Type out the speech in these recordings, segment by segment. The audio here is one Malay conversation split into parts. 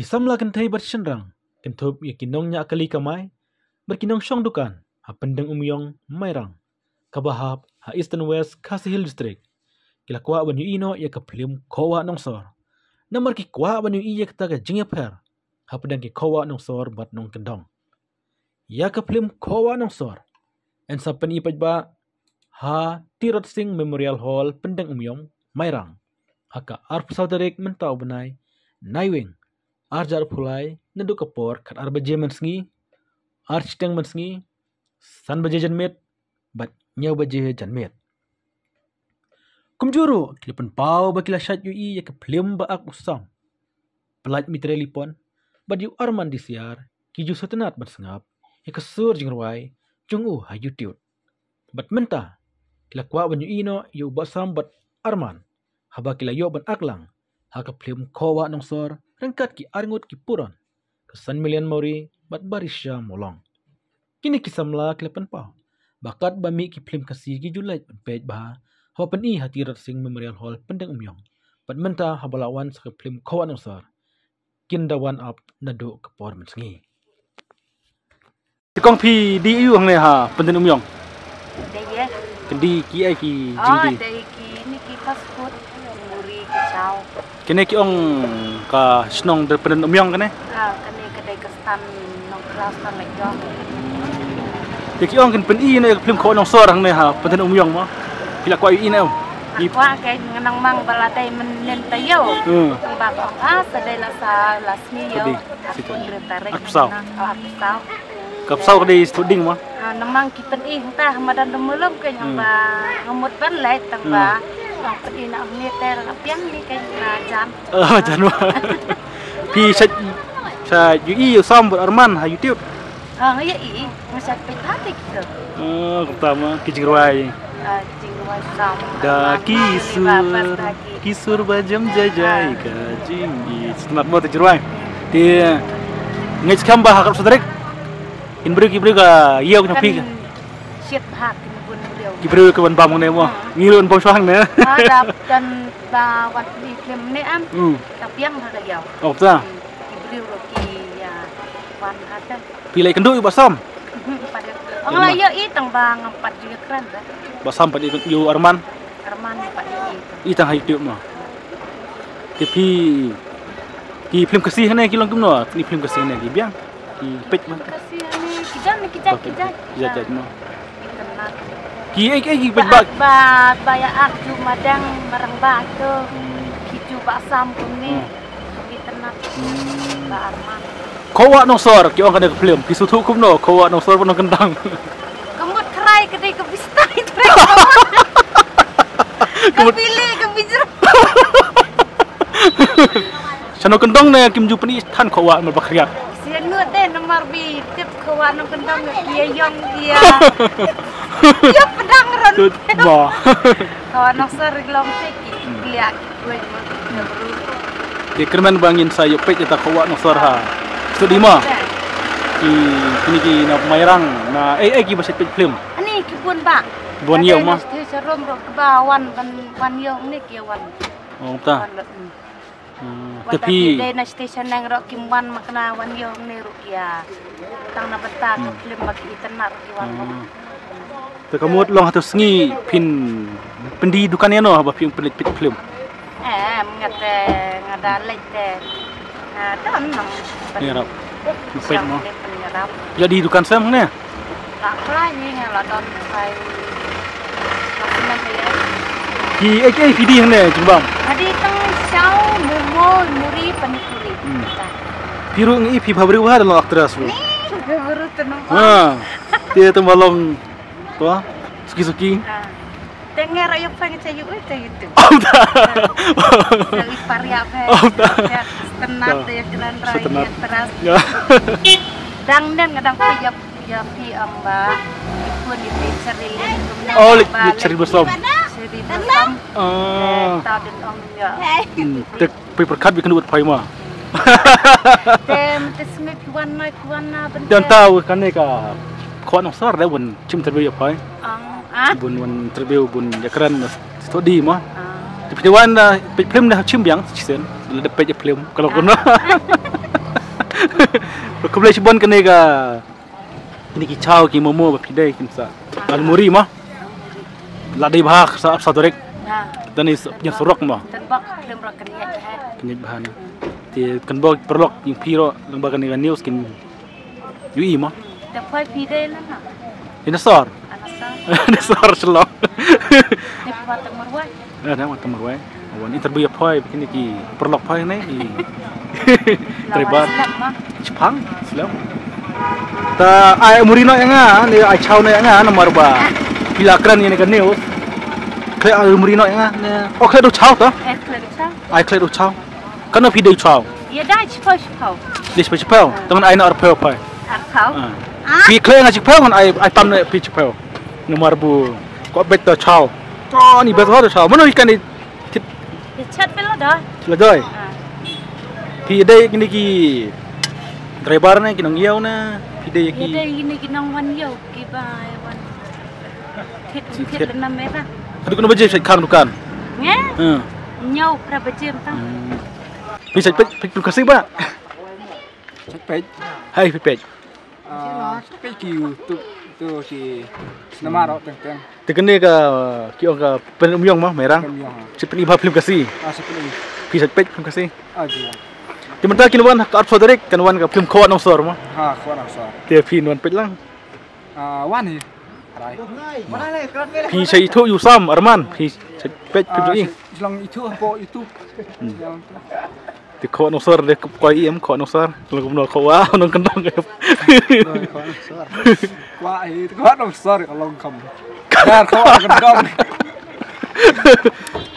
Kisam la kan thai bar shenrang, kan thop ya kinong nya akali kamai, berkinong shong dukan, ha pendeng umyong mairang, kabahap ha East and West Khasi Hill District. Kila kwa banyu ino ya kaplim kowa nongsor. Namar ki kwa banyu iya kataga jingya per, ha pedang ki kowa nongsor bat nong kendong. Ya kaplim kowa nongsor. En sa pen ipaj ba ha Tirot Singh Memorial Hall pendeng umyong mairang. Haka arp saudarik mentau benai, naiwing. Arjar pulai neduk kapor kat arbaje mensngi, architeng mensngi, san baje janmet, bat nyau baje janmet. Kumjuru klipan pau bakila syat yui ya keplim ba ak usam. Pelaj mitrelipon, bat yu arman disiar, kiju setenat bat sengap, ya kesur jingruai, jungu ha YouTube. Bat menta, kila kwa banyu ino yu basam bat arman, haba kila yo ban aklang, ha keplim kowa nongsor, rengkat ki arngut ki puron, kesan milian mori bat barisya molong. Kini kisamla klepan pau, bakat bami ki plim kasih ki julai pej bah, hawa pen ha Tirot Singh Memorial Hall pendeng umyong, bat menta habalawan sa plim kawan usar, kindawan up nado kapor mensengi. Tikong pi di iu hang ne ha pendeng umyong. Daya. Kendi ki ai ki Oh, jingdi. dari ni ki fast food, muri kacau. Kene ki ong ka snong der pendeng umyong kene. Kene kedai kestan nong keras kan lagi. Ki ong kan pen i ne plim kawan usar hang ne ha pendeng umyong mo. Kila kwa i ne. Aku kay nganang mang balatay menen tayo. Bakong sadai sa lasmi yo. Aku tarik. Apsau. Apsau. Kapsau kedai studing mo. Namang kipen tah madan demulum kay ba ngamut ban lai tang ba. Ang pedi na ni ter apiang ni kay jam. Jan mo. Pi sa yu sam arman ha YouTube. Iya masak petati gitu. Pertama kijingruai. Jingruai sam. Da kisur bajam jajai kajing senat mo tejruai. Ti ngej kamba hakap sodrek. Inbri ka yau nya pi. Siat hak bun beliau. Kibri ke ban bam ne mo. Ngilun bong swang ne. Ada dan wat di film ne am. Tapi yang ada yau. Oh ta. Kibri ki ya wan ada. Pilai kendu yu basam. Ang layo itang bang empat juga keren dah. Basam pad yu arman. Arman empat itu. Itang ha YouTube mo. Tapi ki film kasih ne ki long kum no. Ni film kasih ne ki biang. Ki pej mo. Kasih ni kijang. Jajat mo. Ki ai ki pej ba. Baya ak ju madang marang ba tu. Kiju basam kuni. Kami tenat. Ba arman. Kowa nongsor ki ong kada film ki sutu kum no kowa nongsor pun kendang. Kemut kerai kedai ke pista itu. Kepilih ke bijur. Chano kendong ne kim ju pani than kowa mal bakriat. Sian nuat deh nomor bi tip kowa no kendang kia yong dia. Dia pedang ron. Ba. Kowa nongsor glong teki liak gue. Di kerman bangin saya pej eta kowa nongsor ha. Studi ma. Kini ki na mairang na ki basit pej film. Ani kibun ba. Bon yau ma. Dia serum ro kebawan ban yong ni kiawan. Oh ta. Tapi day na station nang ro kimwan makna wan yong ni ro kia. Tang na bata ke film bagi itenar kiwan. Te kamut long hatu sengi pin pendi dukan no ba film pelit pit film. Ngate ngada lete. Nah, dan nang. Ni rap. Pet mo. Jadi dukan sam ne. Tak kelai ni ngala don sai. Ki video ne jumbang. Adi tang sau mumo muri panikuri. Piru ngi pi pabri wa dalam aktras bu. Baru tenang. Dia tembalong to. Suki-suki. Dengar ayo pengen cayu itu. Oh dah. Dari Paria pe. Tenat ya jalan raya teras. Dang dan kadang pi amba. Ibu di cerilin. Oh, ceri bersam. Ceri bersam. Taden omnya. Tek pi perkat bi kenut pai ma. Tem tesme kuana bentar. Dan tahu kan ne ka. Kau sar dah bun cim terbiu pai. Bun terbiu bun jakran studi ma. Tapi wan film dah cim biang sisen. Lepas film kalau kena. Kau boleh cuba kena ke ini kicau ki momo bapidai kimsa. Al muri mah. Ladai bahak satu rek. Nah, Dan ni yang sorok mah. terbak belum rokan ya jahat. Kenyit bahan. Ti kan bog perlok yang piro yang bagan dengan news kin. Yui mah. Dapat pide lah nak. Dinosaur. Anasa. Dinosaur selok. Dapat temurwai. Ada mah temurwai. Wan interview poi begini ki perlok poi ni. Terlibat. Jepang Islam. Ta ai murino yang ni ai chau na yang nomor ba. Bila kran ni kan news. Kle ai murino yang ni. Oh kle do chau ta? Kelisa. Ai kle do chau. Kan pi dei chau. Ya dah cepat. Dis pe chau. Tangan ai na ar peu pai. Arkau. Pi kle nga chau kan ai tam na pi chau. Nomor bu. Ko bet ta chau. To ni bet ho chau. Mana ikan ni Ya chat pelo dah. ladai. Pi dei kini ki driver na kinong yaw na pi dei Ya ki. dah ini kinong wan yo kibai wan. Kit na merah. Aduh kena baca saya kang dukan. Nge? Nyau pra bajem tang. Bisa pek kasih ba? Page. Hai pek. Page kiu tu si nama ro teng Tekene ka kio ka penumyong mah merang. Seperti ba film kasih. Seperti Bisa pek film kasih. aja. Di mana kinwan ka arso direct kinwan ka film kawat nong sor mah. Ha, kuat rasa. Dia film wan pek lang. Wan ni. Rai. Pi sai itu yu sam Arman. Pi pek film ini. Selang itu apa itu? Di kawat nong sor de koi em kawat nong sor. Kalau kumno kawat nong kendong ka. Kuat dong sorry kalau kamu. Dar kuat gendong.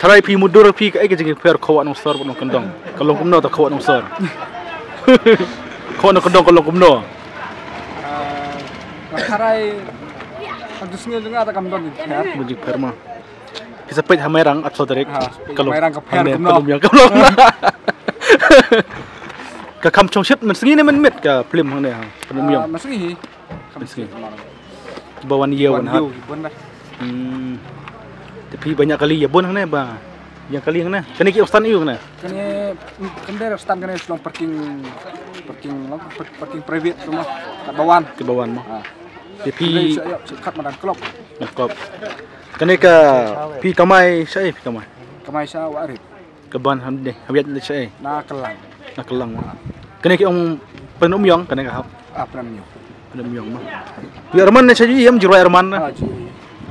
Tarai pi mudur pi ka ai ke jeng per kawat nong sor nong kendong. Kalau kumno ta kawat nong sor. Kawat nong kendong kalau kumno. Karai Agus ngel dengar tak kamdon ni. Muji perma. Bisa pet hamerang atau direct. Kalau merang ke per kumno. Kalau ka kam chong shit man singi man met ka film hang ne ha. Penumyong. Masih Masih. Bawan yew kan ha. Tapi banyak kali ya bon hang ne ba. Yang kali hang ne. Kani ki ostan iu ne. Kan dia stand kan selong parking private rumah kat bawan. Ke bawan mah. Tapi kat madan klop. nakop. Kani ka pi kamai sai pi kamai. Kamai sa warit. Keban han de. Habiat le sai. Na kelang. Nakelang mah. Kani ki ong penumyong kani ka hap. Apa namanya? Penumyong mah. Bi Arman ne saji yam jiro Arman na.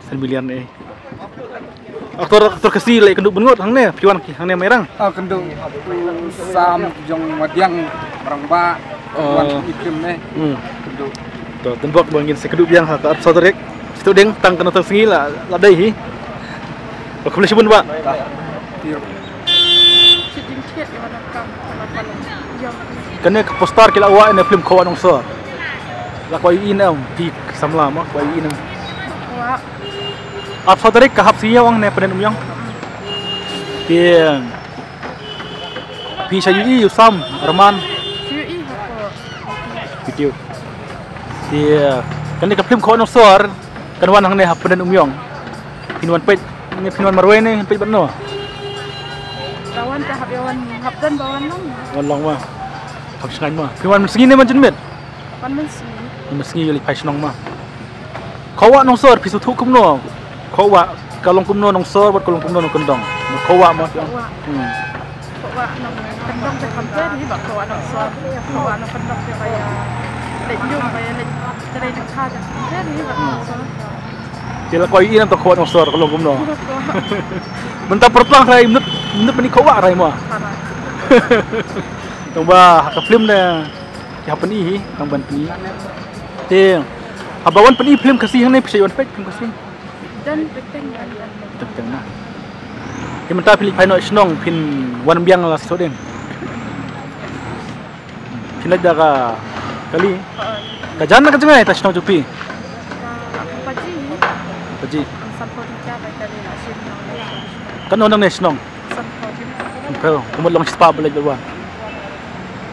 Sembilian eh. Aktor kasih lek kenduk bengot hang ne piwan ki hang ne merang. Kendung sam jong madiang barang ba wan ikim ne. Kendung. To tembok bangin sekeduk biang ha ka sotorek. Situ deng tang kena tang sengi la dai hi. Aku boleh sebut ba? Kena ke postar kila awak ne film kawan sor. La koi inam pi samla ma koi inam. Ap sotorek ka hap sia wang ne penen umyong. Tiang. Pi sayu sam Arman. Video. Dia kena ke film kawan sor. Kan wan hang ne hap penen umyong. Pinwan pet ni pinwan marwe ne pet batno. Kawan tak habdan bawan nang. Wan long ma. Hap sangai ma. Pinwan segi ne man jenmet. Pan mensi. Meski yuli pai senong mah. Kawa nong sor pisu tu kumno. Kawa kalong kumno nong sor buat kalong kumno nong kendong. Kawa mah. Kawa nang kendong te kamper ni bak kawa nang sor. Kawa nang kendong te kaya lejung kaya lej cha kamper ni bak sor. Dia koi inam to kawa nong sor kalong kumno. Mentah pertlang rai menut ni kawa rai mah. Tong ba ka film ne. Ya peni kang ban peni. Ting. Abawan peni film kasih hang ne pisayon pet film kasih. Dan peteng Teng nah. Ki mentah pilih pai no snong pin wan biang la so deng. Pin ada ka kali. Ka jana ka jangai ta snong jupi. Paji. sampo kita bai kali na sim Kan onang ne snong. sampo Pero kumot lang spa balik dawa.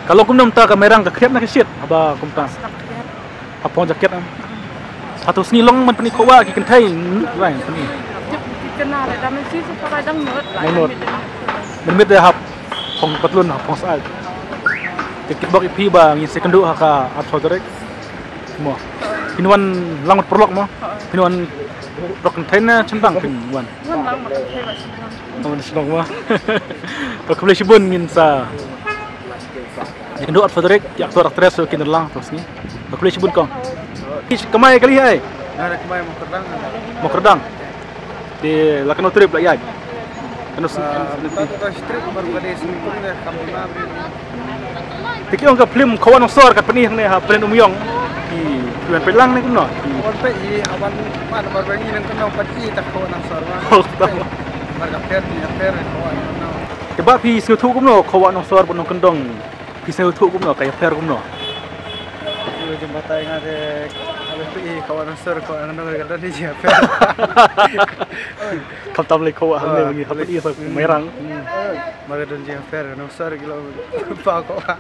Kalau kumnom ta kamerang ka krep na kisit aba kumta. Apong jaket am. Satu snilong man peni kowa ki kentai lai peni. kenal dah mesti supaya dang nut Menurut. Menurut dia hap pong patlun hap pong saat. Tikit bok ipi ba ngin sekendu haka at soderek. Mo. Pinuan langut perlok mo. Pinuan rok tena centang pinuan. Wan lang makakaya ba siya. Naman senang mo. Pak boleh sibun ngin sa. Sekendu at soderek ti aktor aktris kin lang terus ni. Pak boleh sibun kong. Kamay kali hai. Ada kemai Mau kerdang. Di lakano trip lah ya. Kanu Tata strip baru kali singkung deh kamu nabri. Tiki orang ke film kawan osor kat penih ni ha plan umyong. Di tuan pelang ni kuno. Kawan pe i awan mana baru ini nang kenal pati tak kawan asar mah. Oh, tahu. Mereka per kawan kenal. Tiba pi seutu kuno kawan osor pun kendong. Pi seutu kuno kaya per kuno. Itu jembatan yang ada habis pe i kawan asar kawan kenal mereka dah dia per. Kau tahu lek kawan ni lagi apa dia sa merang. Mereka dah dia per kenal asar kilo pa kawan.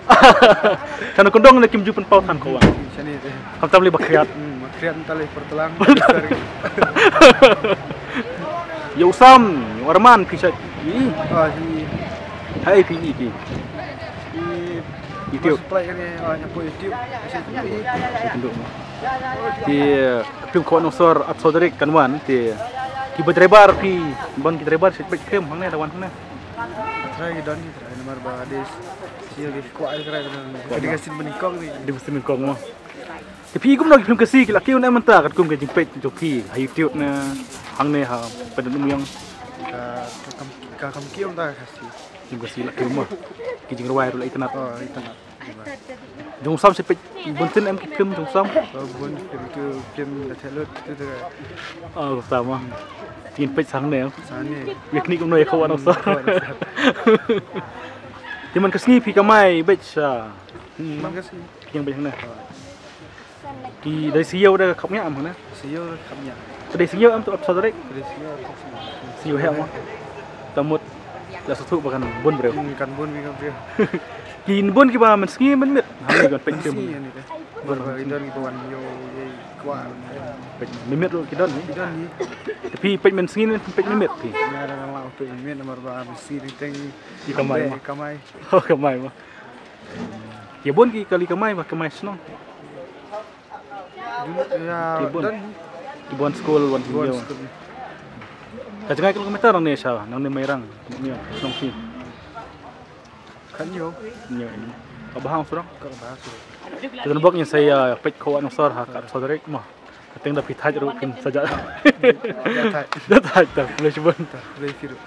Kanu kendong nak kimju pun pautan kawan. Sini deh. Kau tahu lek bakriat. Makrian tali pertelang. Ya usam, warman pisat. Oh sini. Hai pi pi. YouTube. Supply kan ni nyapu YouTube. Kendong. Di film kawan osor at soderik kanwan ti ki bedrebar pi bon ki drebar sit bek kem hang ne lawan hang ne. Try dan ni try nomor badis. Sial di kuat kira dan dikasih menikong ni. Di mesti mengkong mo. Tapi gum nak film kasi kila kiu na mentah kat gum ke jingpet joki ha YouTube na hang ne ha pada yang Kam kiom dah kasih. jing kasi la kiu mo. Ki jing rawai ru la internet. Oh itu nak. Jong sam sepet buntin em ki film jong sam. Bun itu film dah telut itu tu. Oh sama. Tin pet sang ne. Sana. Việc ni cũng nói không ăn sao. Thì mình cái pi kamai bet sa. Makasih. Yang bet này. Thì đây siêu đây không nhá em hả? Sial kamnya. Đây siêu em tụ ấp sao đấy. Sial. Siêu heo mà. Tamut là số thụ bahkan bun bro. Kan bun mi kamnya. Kin bun ki ba mình ski mình mit. Hai còn pet Pensi kem. ni deh. Baru indon itu wan yo kuat. Pet mimit ro kidon ni. Indon ni. Tapi pet mình ski ni pet mimit thì. Ada nama apa ini nomor berapa mesti diteng Di kamai mah. kamai. Oh kamai mah. Ya bun ki kali kamai mah kamai senang. Ya Ibon. dan Di bon school bon buat hijau. Kajang kilometer nang ne sa nang ne mairang. Ni senang sih. kan yo Nyo ini. Kabahang surang. kalau bahas Kita bok yang saya pet kawan usar ha kat soderek mah. Kateng dah pitaj ru kin saja. Dah tak Dah tak boleh cuba. boleh firu